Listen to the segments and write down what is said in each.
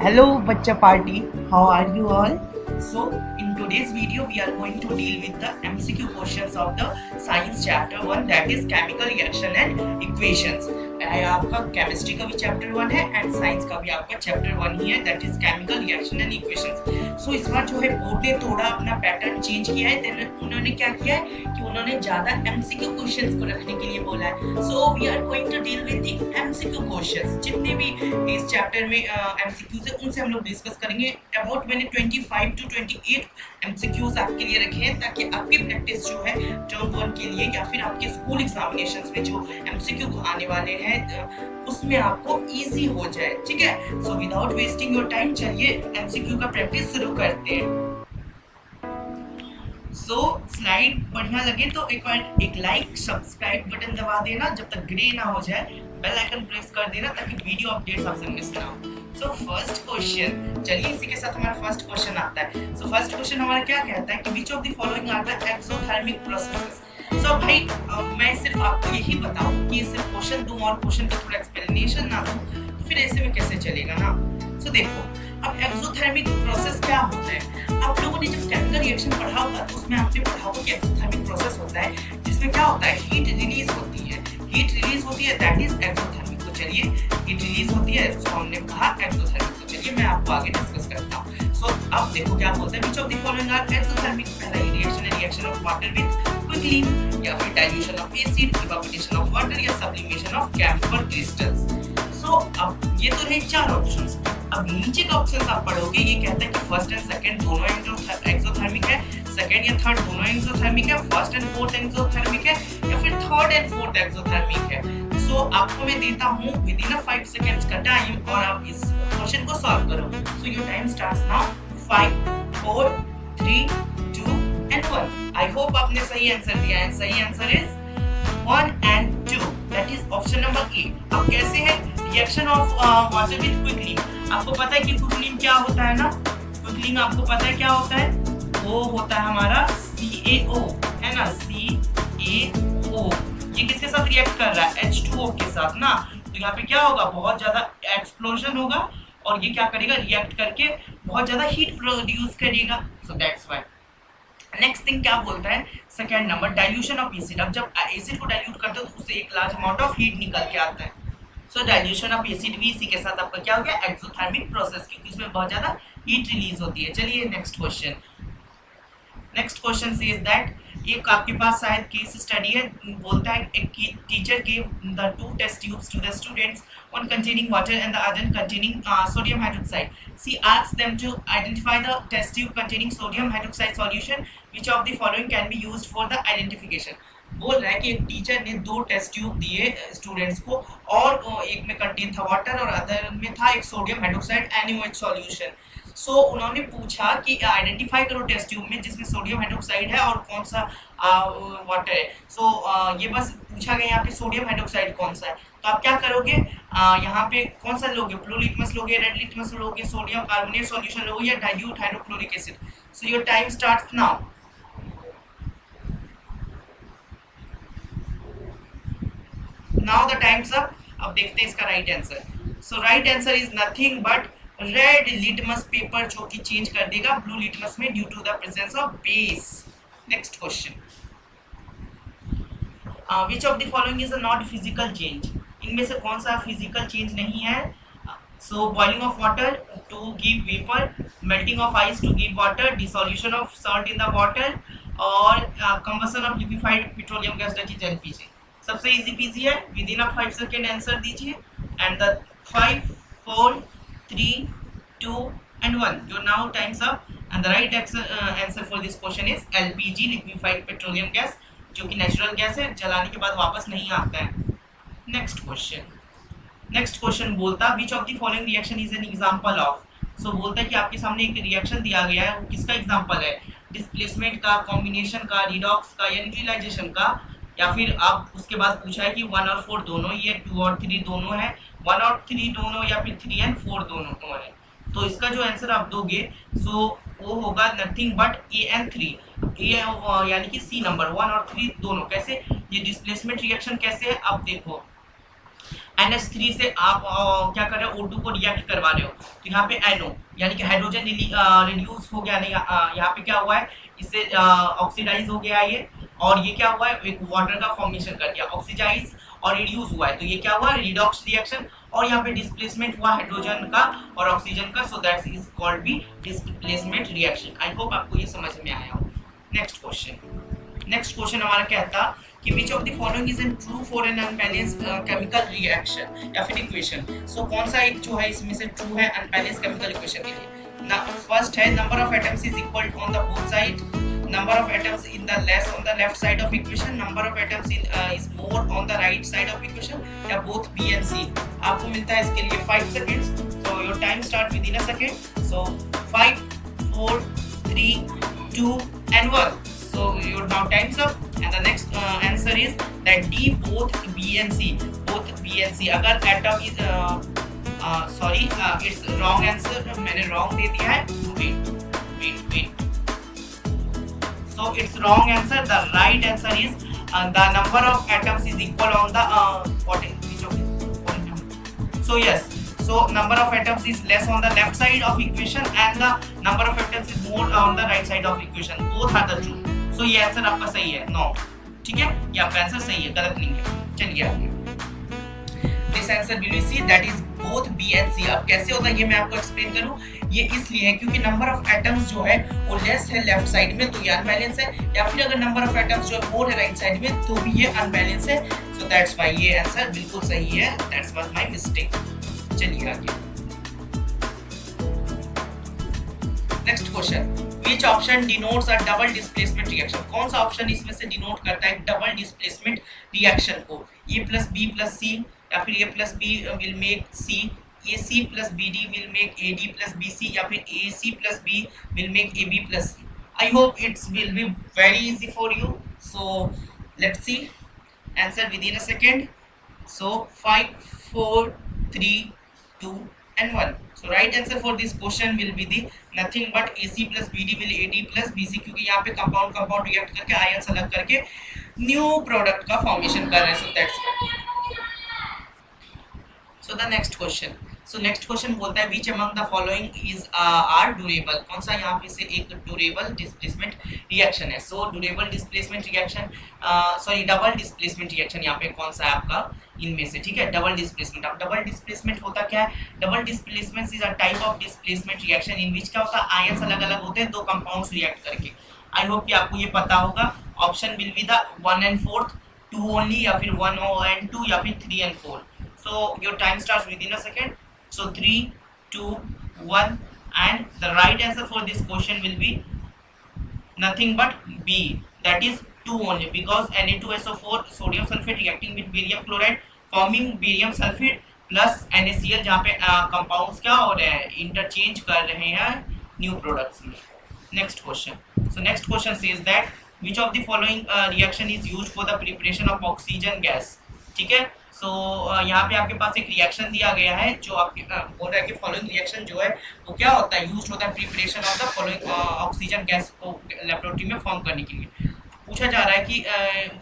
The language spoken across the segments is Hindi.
Hello, Bachcha Party. How are you all? So, in today's video, we are going to deal with the MCQ questions of the Science Chapter 1, that is Chemical Reaction and Equations. आपका केमिस्ट्री का भी चैप्टर 1 है एंड साइंस का भी आपका चैप्टर 1 ही है, that is chemical reaction and equations. So इस बार जो है बोर्ड ने थोड़ा अपना पैटर्न चेंज किया है। देन उन्होंने क्या किया है कि उन्होंने ज्यादा एमसीक्यू क्वेश्चंस को रखने के लिए बोला है। So we are going to deal with the MCQ questions. जितने भी इस चैप्टर में एमसीक्यूज है उनसे हम लोग डिस्कस करेंगे। अबाउट मैंने 25 टू 28 एमसीक्यूज आपके लिए रखे हैं ताकि आपकी प्रैक्टिस जो है टर्म 1 के लिए या फिर आपके स्कूल एग्जामिनेशंस में जो एमसीक्यू आने वाले हैं उसमें आपको इजी हो जाए। ठीक है, so without wasting your time चलिए एमसीक्यू का प्रैक्टिस शुरू करते हैं। सो स्लाइड बढ़िया लगे तो एक बार एक लाइक सब्सक्राइब बटन दबा देना, जब तक ग्रे ना हो जाए बेल आइकन प्रेस कर देना ताकि वीडियो अपडेट्स आपसे मिस ना हो। सो फर्स्ट क्वेश्चन, चलिए इसी के साथ हमारा फर्स्ट क्वेश्चन आता है। सो फर्स्ट क्वेश्चन हमारा क्या कहता है कि which of the following are the exothermic processes. So भाई मैं सिर्फ आपको यही बताऊं कि सिर्फ क्वेश्चन दूं और क्वेश्चन का थोड़ा एक्सप्लेनेशन ना दूं तो फिर ऐसे में कैसे चलेगा ना। सो देखो, अब एक्सोथर्मिक प्रोसेस क्या होता है। आप लोगों ने जब केमिकल रिएक्शन पढ़ा होगा तो उसमें आपने पढ़ा होगा कि एक्सोथर्मिक प्रोसेस होता है जिसमें क्या होता है, हीट रिलीज होती है। हीट रिलीज होती है, दैट इज एक्सोथर्मिक। तो चलिए हीट रिलीज होती है तो हमने कहा एक्सोथर्मिक। तो चलिए मैं आपको आगे डिस्कस करता हूं। सो अब देखो क्या बोलते हैं, which of the following are exothermic. पहला रिएक्शन है reaction of water with quicklime या फिर dilution of acid, evaporation of water या sublimation of camphor crystals. So अब ये तो रहे चार ऑप्शंस। अब नीचे का ऑप्शंस आप पढ़ोगे, ये कहता है कि फर्स्ट एंड सेकंड दोनों एक्सोथर्मिक है, सेकंड या थर्ड दोनों एक्सोथर्मिक है, फर्स्ट एंड फोर्थ एक्सोथर्मिक है या फिर थर्ड एंड फोर्थ एक्सोथर्मिक है। सो आपको मैं देता हूं विद इन 5 सेकंड्स का टाइम और आप इस क्वेश्चन को सॉल्व करो। सो your time starts now. 5 4 3 2 and 1। I hope आपने सही आंसर दिया है। सही answer is 1 and 2, that is option number A. अब कैसे है रिएक्शन ऑफ वाटर विद क्विकलिंग। आपको पता है कि क्विकलिंग क्या होता है ना। क्विकलिंग आपको पता है क्या होता है, वो होता है हमारा CaO, है ना, CaO। ये किसके साथ रिएक्ट कर रहा है, H2O के साथ ना। तो यहाँ पे क्या होगा, बहुत ज्यादा एक्सप्लोजन होगा और ये क्या करेगा, रिएक्ट करके बहुत ज्यादा हीट प्रोड्यूस करेगा। So that's why. Next thing क्या बोलता है, second number dilution of acid. अब जब एसिड को डाइल्यूट करते हो तो उससे एक लार्ज अमाउंट ऑफ हीट निकल के आता है। सो डाइल्यूशन ऑफ एसिड भी इसी के साथ आपका क्या हो गया, एक्सोथर्मिक प्रोसेस, क्योंकि इसमें बहुत ज्यादा हीट रिलीज होती है। चलिए next question. Next question says that, एक आपके पास शायद केस स्टडी है। बोलता है एक teacher give the 2 test tubes to the students, one containing water and the other containing sodium hydroxide. She asks them to identify the test tube containing sodium hydroxide solution. Which of the following can be used for the identification? बोल रहा है कि एक टीचर ने 2 टेस्ट ट्यूब दिए स्टूडेंट्स को और एक में कंटेन था वाटर और अदर में था एक सोडियम हाइड्रोक्साइड NaOH सॉल्यूशन। सो उन्होंने पूछा कि आइडेंटिफाई करो टेस्ट ट्यूब में जिसमें सोडियम हाइड्रोक्साइड है और कौन सा वाटर है। सो ये बस पूछा गया यहाँ पे सोडियम हाइड्रोक्साइड कौन सा है। तो आप क्या करोगे, यहाँ पे कौन सा लोगे, ब्लू लिटमस लोगे, रेड लिटमस लोगे, सोडियम कार्बोनेट सॉल्यूशन लोगे या dilute hydrochloric acid. So your time starts now. Now the times up. अब देखते हैं इसका right answer. So right answer is nothing but red litmus paper, जो कि चेंज कर देगा ब्लू लिटमस में due to the presence of base. Next question, which of the following is a not physical change. इनमें से कौन सा फिजिकल चेंज नहीं है। So boiling of water to give vapour, melting of ice to give water, dissolution of salt in the water और combustion of liquefied petroleum gas that is LPG। सबसे इजी पीजी है, विद इन 5 सेकंड आंसर दीजिए। And the 5 4 3 2 and 1, your now time's up and the right answer for this question is LPG, liquefied petroleum gas, जो कि नेचुरल गैस है, जलाने के बाद वापस नहीं आता है। नेक्स्ट क्वेश्चन बोलता which of the following reaction is an example of। सो बोलता है कि आपके सामने एक रिएक्शन दिया गया है, वो किसका एग्जांपल है, डिस्प्लेसमेंट का, कॉम्बिनेशन का, रिडॉक्स का या न्यूट्रलाइजेशन का, या फिर आप उसके बाद पूछा है कि 1 और 4 दोनों ही है, 2 और 3 दोनों है, 1 और 3 दोनों या फिर 3 and 4 दोनों है। तो इसका जो आंसर आप दोगे सो वो होगा नथिंग बट A and 3। यानी कि C नंबर 1 और 3 दोनों। कैसे, ये डिस्प्लेसमेंट रिएक्शन कैसे है, अब देखो NH3 से आप क्या कर रहे हो, O2 को रिएक्ट करवा रहे हो, तो यहाँ पे NO यानी कि हाइड्रोजन रिड्यूस हो गया, नहीं यहाँ पे क्या हुआ है, इससे ऑक्सीडाइज हो गया ये, और ये क्या हुआ है, एक वाटर का फॉर्मेशन कर दिया, ऑक्सीडाइज और रिड्यूस हुआ है, तो ये क्या हुआ, रिडॉक्स रिएक्शन, और यहाँ पे डिस्प्लेसमेंट हुआ हाइड्रोजन का और ऑक्सीजन का, so that is called B displacement reaction. I hope आपको ये समझ में आया हो। नेक्स्ट क्वेश्चन हमारा क्या था कि which of the following is true for an unbalanced chemical reaction या फिर इक्वेशन। सो कौन सा एक जो है इसमें से ट्रू है अनबैलेंस्ड केमिकल इक्वेशन के लिए। ना फर्स्ट है number of atoms is equal on the both side, number of atoms in the less on the left side of equation, number of atoms is more on the right side of equation, या बोथ बी एंड सी। आपको मिलता है इसके लिए 5 seconds, so your time start within a second. So 5 4 3 2 and 1. So your now time's up, and the next answer is that D, both B and C, both B and C। अगर atom is sorry it's wrong answer, मैंने wrong दे दिया है, wait so it's wrong answer। the right answer is the number of atoms is equal on the what is which of it? So yes, so number of atoms is less on the left side of equation and the number of atoms is more on the right side of equation, both are the true। so ये आंसर आपका सही है, नो, ठीक है, ये आपका आंसर सही है, गलत नहीं है। चलिए आगे, this answer will be C, that is both B and C. अब कैसे होता है ये मैं आपको एक्सप्लेन करूं, ये इसलिए है क्योंकि नंबर ऑफ एटम्स जो है वो लेस है लेफ्ट साइड में, तो ये अनबैलेंस है, या फिर अगर नंबर ऑफ एटम्स जो है मोर है राइट साइड में, तो भी ये अनबैलेंस है। सो दैट्स व्हाई ये आंसर बिल्कुल सही है, दैट्स वाज माय मिस्टेक। चलिए आगे, next question, which option denotes a double displacement reaction। कौन सा ऑप्शन इसमें से डिनोट करता है डबल डिस्प्लेसमेंट रिएक्शन को, A plus B plus C, या फिर A plus B will make C, AC plus BD will make AD plus BC, या फिर AC plus B will make AB plus C। I hope it will be very easy for you, so let's see answer within a second। so 5 4 3 2 and 1। so right answer for this question will be the nothing but AC plus BD will AD plus BC, क्योंकि यहाँ पे कंपाउंड रिएक्ट करके आयंस अलग करके न्यू प्रोडक्ट का फॉर्मेशन कर रहे हैं। so that's so the next question बोलता है which among the following is are durable। कौन सा यहाँ पे से एक durable displacement reaction है। so durable displacement reaction double displacement reaction यहाँ पे कौन सा है आपका इनमें से, ठीक है, डबल डिस्प्लेसमेंट। अब डबल डिस्प्लेसमेंट होता क्या है, double displacement is a type of displacement reaction in which क्या होता है, आयंस अलग अलग होते हैं दो कंपाउंड्स रिएक्ट करके। आई होप कि आपको ये पता होगा। Option will be the 1 and 4, 2 only, या फिर 1 and 2, या फिर 3 and 4। so your time starts within a second। so 3 2 1 and the right answer for this question will be nothing but B, that is 2 only, because Na2SO4 sodium sulfate reacting with barium chloride forming barium sulfate plus NaCl, जहाँ पे कंपाउंड्स क्या हो रहे हैं, इंटरचेंज कर रहे हैं न्यू प्रोडक्ट्स में। Next question says that which of the following reaction is used for the preparation of oxygen gas। ठीक है, सो यहाँ पे आपके पास एक रिएक्शन दिया गया है जो आपके बोल रहा है कि फॉलोइंग रिएक्शन जो है वो क्या होता है, यूज होता है preparation of the following oxygen gas को लेबोरेटरी में फॉर्म करने के लिए। पूछा जा रहा है कि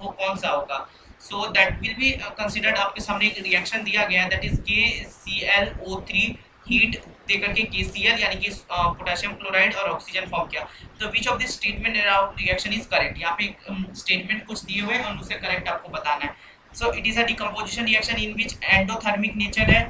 वो कौन सा होगा। So that will be considered, आपके सामने एक रिएक्शन दिया गया है दैट इज KClO3 हीट देकर के KCl यानी कि पोटेशियम क्लोराइड और ऑक्सीजन फॉर्म किया। तो which of this statement around reaction is correct. यहाँ पे स्टेटमेंट कुछ दिए हुए हैं और उसे करेक्ट आपको बताना है। So it is a decomposition reaction in which endothermic nature है,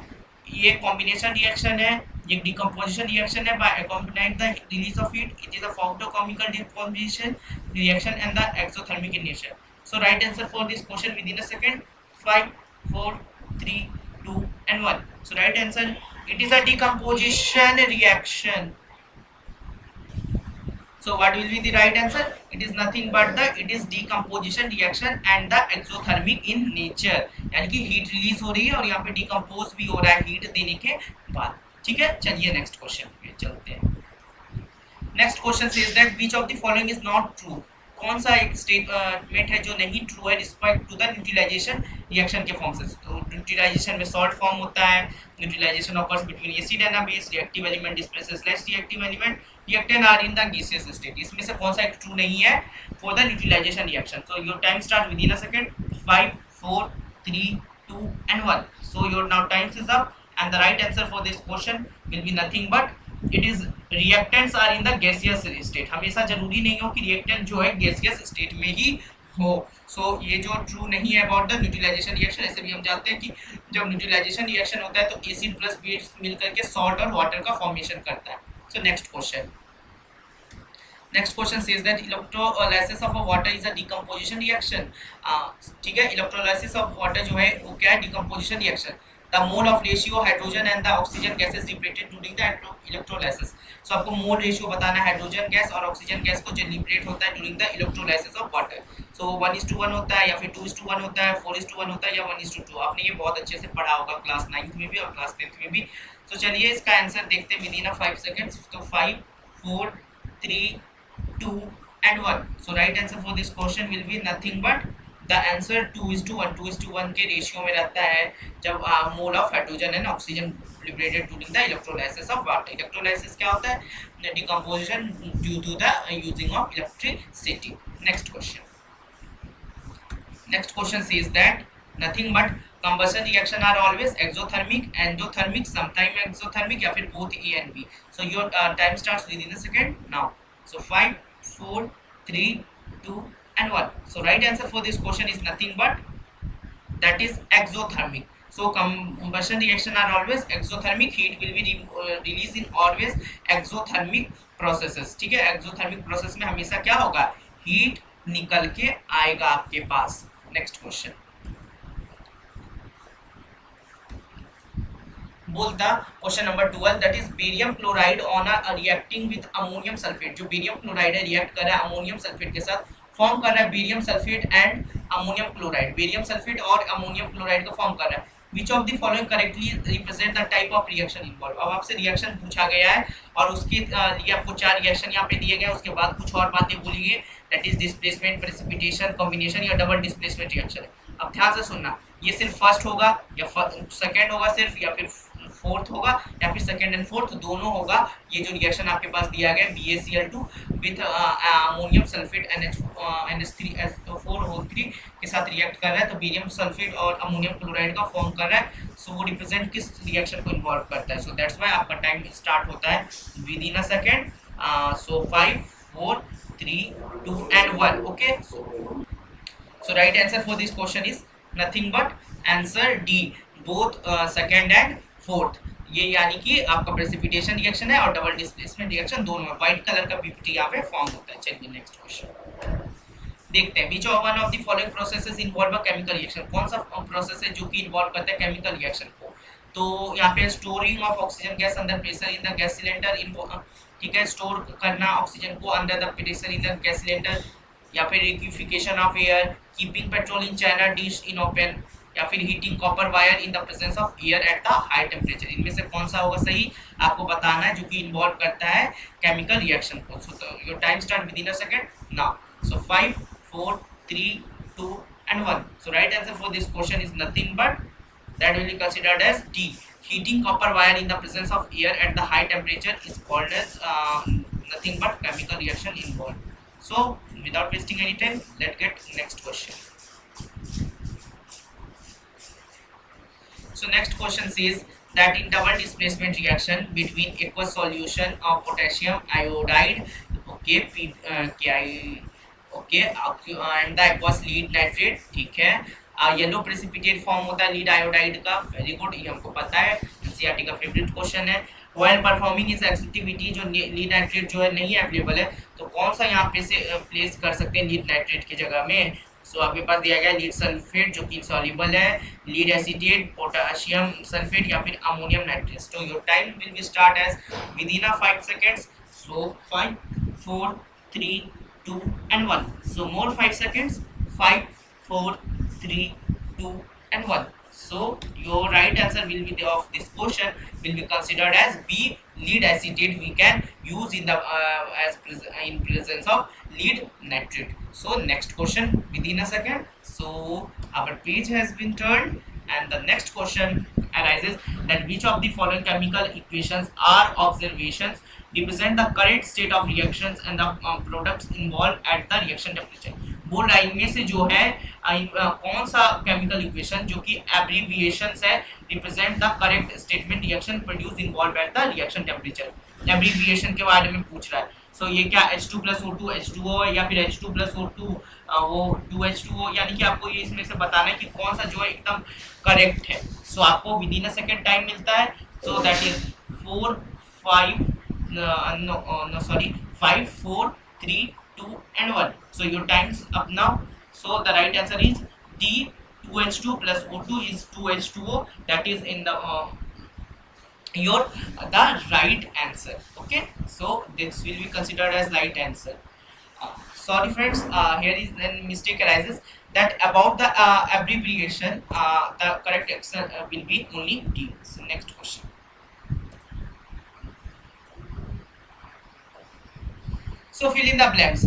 ये कॉम्बिनेशन रिएक्शन है, ये डिकम्पोजिशन रिएक्शन है by accompanying the release of heat. It is a photochemical decomposition reaction and the exothermic in nature। so right answer for this question within a second। 5 4 3 2 and 1। so right answer, it is a decomposition reaction। so what will be the right answer, it is nothing but it is decomposition reaction and the exothermic in nature, यानी कि हीट रिलीज हो रही है और यहाँ पे डिकम्पोज भी हो रहा है हीट देने के बाद। ठीक है, चलिए नेक्स्ट क्वेश्चन पे चलते हैं। Next question says that which of the following is not true. कौन सा एक स्टेटमेंट है जो नहीं ट्रू है respect to the neutralization reaction के फॉर्म से। तो न्यूट्रलाइजेशन में सॉल्ट फॉर्म होता है, neutralization occurs between acid and a base, reactive element displaces less reactive element, reactant are in the gaseous state. इसमें से कौन सा एक ट्रू नहीं है for the neutralization reaction. So your time start within a second. 5 4 3 2 and 1. So your now times is up and the right answer for this question will be nothing but it is reactants are in the gaseous state. हमेशा जरूरी नहीं हो कि रिएक्टेंट जो है gaseous state में ही हो. So ये जो ट्रू नहीं है अबाउट द न्यूट्रलाइजेशन रिएक्शन. ऐसे भी हम जानते हैं कि जब न्यूट्रलाइजेशन रिएक्शन होता है तो एसिड प्लस बेस मिलकर के सॉल्ट और वाटर का फॉर्मेशन करता है. So next question. Next question says that electrolysis of a water is a decomposition reaction. ठीक है, electrolysis of water जो है वो क्या है? Decomposition reaction. The mole of ratio hydrogen and the oxygen gas is liberated during the electrolysis. So आपको mole ratio बताना है हाइड्रोजन गैस और ऑक्सीजन गैस को जो लिबरेट होता है during the electrolysis of water. So 1:1 होता है या फिर 2:1 होता है, 4:1 होता है या 1:2. आपने ये बहुत अच्छे से पढ़ा होगा क्लास 9th में भी और क्लास 10th में भी. तो चलिए इसका आंसर देखते हैं विदिन 5 seconds. तो 5, 4, 3, 2 and 1. So right answer for this question will be nothing but the answer 2:1. 2:1 के रेशियो में रहता है जब mole of hydrogen and oxygen liberated during the electrolysis of water. Electrolysis क्या होता है? Decomposition due to the using of electricity. Next question. Next question says that nothing but combustion reaction are always exothermic, endothermic, sometime exothermic या फिर both A and B. So your time starts within a second now. So 5, 4, 3, 2 and 1. So right answer for this question is nothing but that is exothermic. So combustion reaction are always exothermic. Heat will be released in always exothermic processes. ठीक है, exothermic process में हमेशा क्या होगा? Heat निकल के आएगा आपके पास. नेक्स्ट क्वेश्चन बोलता question number 12 that is barium chloride on reacting with ammonium sulphate. जो बेरियम क्लोराइड है रिएक्ट कर रहा है अमोनियम सल्फेट के साथ, फॉर्म कर रहा है barium sulphate and ammonium chloride. Barium sulphate और अमोनियम क्लोराइड का फॉर्म कर रहा है. Which of the following correctly represent the type of reaction involved? अब आपसे रिएक्शन पूछा गया है और उसके लिए आपको 4 रिएक्शन यहाँ पे दिए गए. उसके बाद कुछ और बातें बोली गई. That is displacement, precipitation, combination या डबल डिस्प्लेसमेंट रिएक्शन है. अब ध्यान से सुनना, ये सिर्फ फर्स्ट होगा या सेकंड होगा सिर्फ, या फिर फोर्थ होगा या फिर सेकंड एंड फोर्थ दोनों होगा. ये जो रिएक्शन आपके पास दिया गया BaCl2 with ammonium sulphate NH3SO4 के साथ रिएक्ट कर रहा है तो बेरियम सल्फेट और अमोनियम क्लोराइड का फॉर्म कर रहा है. सो वो रिप्रेजेंट किस रिएक्शन को इन्वॉल्व करता है? सो दैट्स व्हाई आपका टाइम स्टार्ट होता है within a second. So 5, 4, 3, 2 and 1. Okay, so right answer for this question is nothing but answer D, both second and fourth. ये यानी कि आपका प्रेसिपिटेशन रिएक्शन है और डबल डिस्प्लेसमेंट रिएक्शन दोनों है. व्हाइट कलर का पीपीटी यहाँ पे फॉर्म होता है. चलिए नेक्स्ट क्वेश्चन देखते हैं. Which one of the following processes involve a chemical reaction. कौन सा प्रोसेस है जो कि इन्वॉल्व करता है केमिकल रिएक्शन को? तो यहाँ पे storing of oxygen gas under pressure in the gas cylinder. ठीक है, स्टोर करना ऑक्सीजन को under the pressure in the gas cylinder, या फिर liquefaction of air, keeping petrol in China dish in open, या फिर heating copper wire in the presence of air at the high temperature. इनमें से कौन सा होगा सही आपको बताना है जो कि इन्वॉल्व करता है केमिकल रिएक्शन को. सो your time start within a second now. So 5, 4, 3, 2 and 1. So right answer for this question is nothing but that will be considered as D. Heating copper wire in the presence of air at the high temperature is called as nothing but chemical reaction involved. So without wasting any time, let's get next question. So next question says that in double displacement reaction between aqueous solution of potassium iodide, okay, and the aqueous lead nitrate. ठीक है, येलो प्रेसिपिटेट फॉर्म होता है लीड आयोडाइड का. वेरी गुड, ये हमको पता है, एनसीईआरटी का फेवरेट क्वेश्चन है. व्हाइल परफॉर्मिंग इस एक्टिविटी जो लीड नाइट्रेट जो है नहीं अवेलेबल है तो कौन सा यहाँ पे से प्लेस कर सकते हैं लीड नाइट्रेट की जगह में? सो आपके पास दिया गया लीड सल्फेट जो कि सॉल्युबल है, लीड एसीटेट, पोटेशियम सल्फेट या फिर अमोनियम नाइट्रेट. तो your time will be start as within 5 seconds. So 5, 4, 3, 2 and 1. So more 5 seconds. 5, 4, 3, 2 and 1. So your right answer will be of this question will be considered as B, lead acetate. We can use in the in presence of lead nitrate. So next question within a second. So our page has been turned and the next question arises that which of the following chemical equations are observations represent the current state of reactions and the products involved at the reaction temperature. वो लाइन में से जो है कौन सा केमिकल इक्वेशन जो कि एब्रिविएशंस है represent the correct statement reaction produce involve at the reaction temperature, abbreviation के बारे में पूछ रहा है। सो ये क्या H2 + O2 H2O है या फिर H2 + O2 वो 2H2O, यानी कि आपको ये इसमें से बताना है कि कौन सा जो है एकदम करेक्ट है। सो आपको with in a second time मिलता है। सो that is 4 5 5 4 3 2 and 1. So your time's up now. So the right answer is D, 2H2 + O2 is 2H2O. That is in the the right answer. Okay, so this will be considered as right answer. Sorry friends, here is then mistake arises that about the abbreviation, the correct answer will be only D. So next question. So fill in the blanks.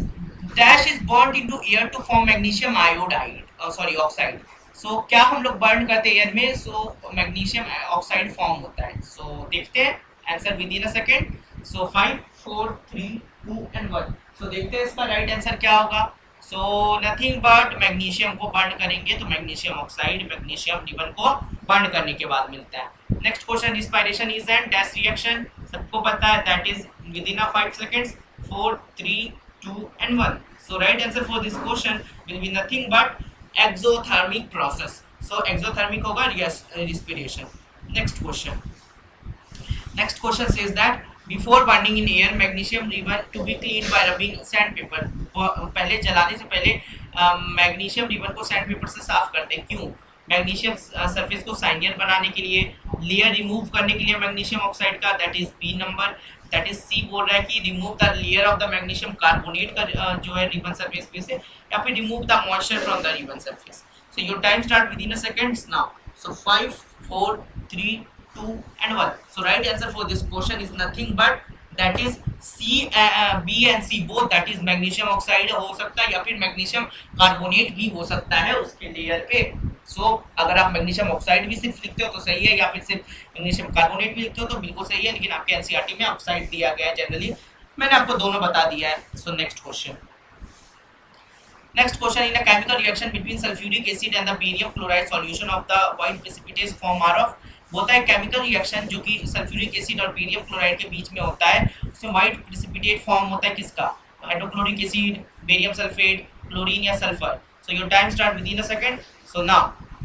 Dash is burnt into air to form magnesium iodide. Oxide. So क्या हम लोग बर्न करते हैं एयर में? So मैग्नीशियम ऑक्साइड फॉर्म होता है। So देखते हैं answer with in a second. So 5 4 3 2 and 1. So देखते हैं इसका राइट आंसर क्या होगा। So नथिंग बट मैग्नीशियम को बर्न करेंगे तो मैग्नीशियम ऑक्साइड मैग्नीशियम रिबन को बर्न करने के बाद मिलता है। Next question, respiration is an dash reaction, सबको पता है that is with in a 5 seconds 4 3 2 and 1. So right answer for this question will be nothing but exothermic process. So exothermic होगा respiration. Next question. Next question says that before burning in air, magnesium ribbon to be cleaned by rubbing sandpaper. पहले जलाने से पहले मैग्नीशियम रिबन को सैंडपेपर से साफ करते हैं। क्यों? मैग्नीशियम सरफेस को शाइनियर बनाने के लिए, लेयर रिमूव करने के लिए मैग्नीशियम ऑक्साइड का, that is B number. That is C बोल रहा है कि remove the layer of the magnesium carbonate का जो है रिबन सरफेस पे से, या फिर remove the moisture from the ribbon surface. So your time start within a seconds now. So 5 4 3 2 and 1. So right answer for this question is nothing but that is C, B and C both, that is magnesium oxide हो सकता है या फिर मैग्नीशियम कार्बोनेट भी हो सकता है उसके लेयर पे। सो अगर आप मैग्नीशियम ऑक्साइड भी सिर्फ लिखते हो तो सही है, या फिर सिर्फ मैग्नीशियम कार्बोनेट भी लिखते हो तो बिल्कुल सही है, लेकिन आपके एनसीईआरटी में ऑक्साइड दिया गया है जनरली। मैंने आपको दोनों बता दिया है। So next question, next question, in a chemical reaction between sulfuric acid and the barium chloride solution of the white precipitates form are of, होता है केमिकल रिएक्शन जो कि सल्फ्यूरिक एसिड और बेरियम क्लोराइड के बीच में होता है, उसमें व्हाइट प्रेसिपिटेट फॉर्म होता है किसका? Hydrochloric acid, barium sulphate, chlorine या sulphur. So your time start within a second. So now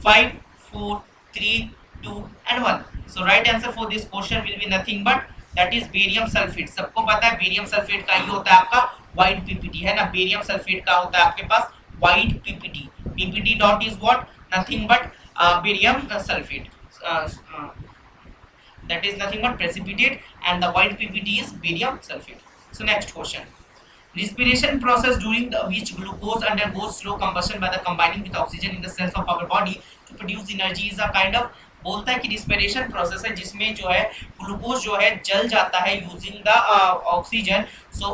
5 4 3 2 and 1. So right answer for this question will be nothing but that is barium sulphate. सबको पता है बेरियम सल्फेट का ही होता है आपका व्हाइट पीपीटी, है ना? बेरियम सल्फेट का होता है आपके पास white PPT. PPT dot is what? Nothing but barium sulphate. That is nothing but precipitate, and the white PPT is barium sulfate. So next question, respiration process during which glucose undergoes slow combustion by the combining with oxygen in the cells of our body to produce energy is a kind of, बोलता है कि रिस्पिरेशन प्रोसेस है जिसमें जो है ग्लूकोज जो है जल जाता है using the oxygen, so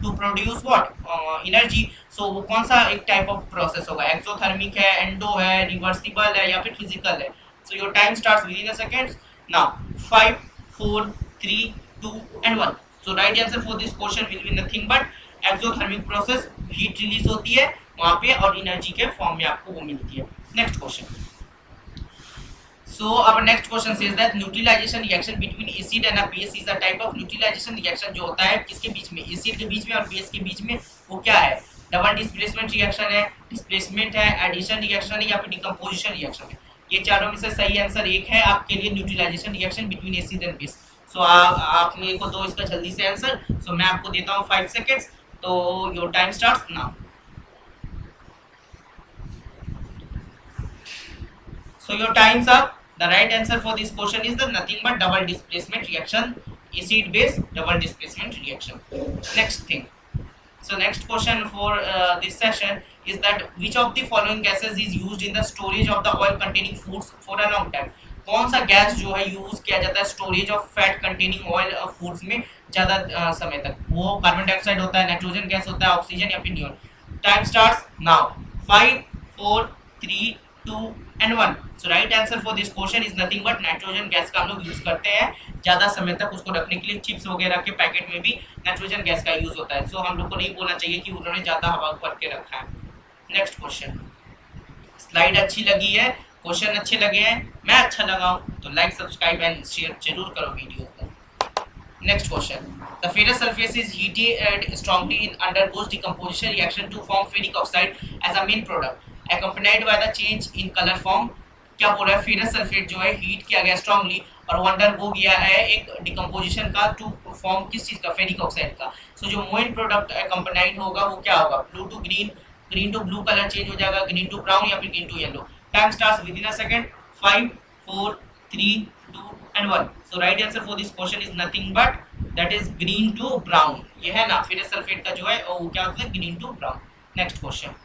to produce what energy. सो वो कौन सा एक टाइप ऑफ प्रोसेस होगा? एक्सोथर्मिक है, एंडो है, रिवर्सिबल है या फिर फिजिकल है? So your time starts within a second. Now 5 4 3 2 and 1. So right answer for this question will be nothing but exothermic process. Heat release होती है वहाँ पे और एनर्जी के फॉर्म में आपको वो मिलती है। Next question, so our next question says that neutralization reaction between acid and a base is a type of neutralization reaction जो होता है किसके बीच में? एसिड के बीच में और बेस के बीच में। वो क्या है? डबल डिस्प्लेसमेंट रिएक्शन है, डिस्प्लेसमेंट है, एडिशन रिएक्शन है या फिर डिकम्पोजिशन रिएक्शन है? ये चारों में से सही आंसर एक है आपके लिए, neutralisation reaction between acid and base. So आप मेरे को दो इसका जल्दी से आंसर। सो मैं आपको देता हूँ 5 सेकेंड्स। तो your time starts now. So your time's up. The right answer for this question is the nothing but double displacement reaction, acid base double displacement reaction. Next thing, so next question for this session is that which of the following gases is used in the storage of the oil containing foods for a long time? कौन सा गैस जो है यूज किया जाता है storage of fat containing oil foods में ज्यादा समय तक? वो कार्बन डाइऑक्साइड होता है, नाइट्रोजन गैस होता है, ऑक्सीजन या फिर neon. Time starts now. 5 4 3 2 and 1. So right answer for this question is nothing but nitrogen gas का हम लोग यूज करते हैं ज्यादा समय तक उसको रखने के लिए। चिप्स वगैरह के पैकेट में भी नाइट्रोजन गैस का यूज होता है। सो हम लोग को नहीं बोलना चाहिए कि उन्होंने ज्यादा हवा भर के रखा है। नेक्स्ट क्वेश्चन, स्लाइड अच्छी लगी है, क्वेश्चन अच्छे लगे हैं, मैं अच्छा लगा हूं तो लाइक सब्सक्राइब एंड शेयर जरूर करो वीडियो को। Next question, the ferrous surface is heated strongly and undergoes decomposition reaction to form ferric oxide as a main product accompanied by the change in color form। क्या बोल रहा है, फेरस सल्फेट जो है हीट किया गया स्ट्रांगली और वो अंडरगो गया है एक डिकम्पोजिशन का टू फॉर्म किस चीज का, फेरिक ऑक्साइड का। सो जो मेन प्रोडक्ट accompanied होगा वो क्या होगा, blue to green, green to blue colour change हो जाएगा, ग्रीन टू ब्राउन या फिर green to yellow. Time starts within a second, 5 4 3 2 and 1। So right answer for this question is nothing but that is green to brown. ये है ना फेरस सल्फेट का जो है वो क्या होता है, green to brown. Next question,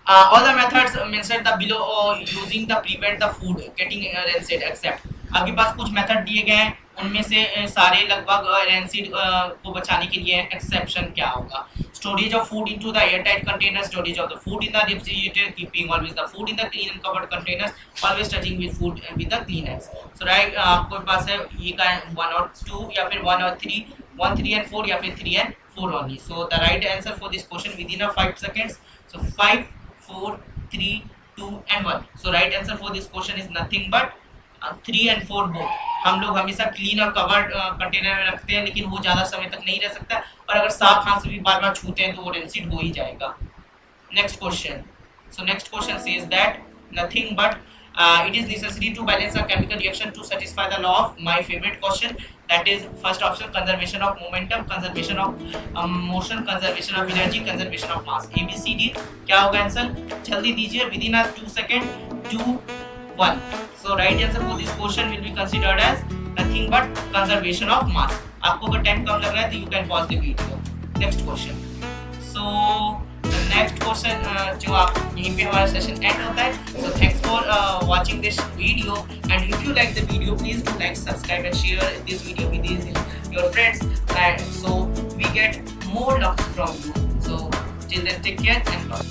all the methods mentioned the below using the prevent the food getting rancid except। आपके पास कुछ मेथड दिए गए हैं, उनमें से सारे लगभग रेंसिड को बचाने के लिए एक्सेप्शन क्या होगा। Storage of food into the airtight container, storage of the food in the refrigerator, keeping always the food in the clean and covered containers, always touching with food with the clean hands. So right, आपके पास है ये का 1 और 2 या फिर 1 और 3, 1 3 and 4 या फिर 3 and 4 only। So the right answer for this question with in 5 seconds। So 5 4 3 2 and 1। so right answer for this question is nothing but 3 and 4 both। हम लोग हमेशा क्लीन और कवर्ड कंटेनर में रखते हैं, लेकिन वो ज़्यादा समय तक नहीं रह सकता, और अगर साफ हाथ से भी बार बार छूते हैं तो वो रेंसिड हो ही जाएगा। Next question, so next question says that nothing but it is necessary to balance a chemical reaction to satisfy the law of my favorite question, that is first option, conservation of momentum, conservation of motion, conservation of energy, conservation of mass। A B C D क्या होगा आंसर, जल्दी दीजिए, within a 2 second 2 1। so right answer for this question will be considered as nothing but conservation of mass। आपको अगर टाइम कम लग रहा है तो you can pause the video। next question, so next question जो आप यहीं पे हमारा सेशन एंड होता है। So thanks for watching this video and if you like the video please do like subscribe and share this video with your friends and so we get more love from you। So till then, take care and bye।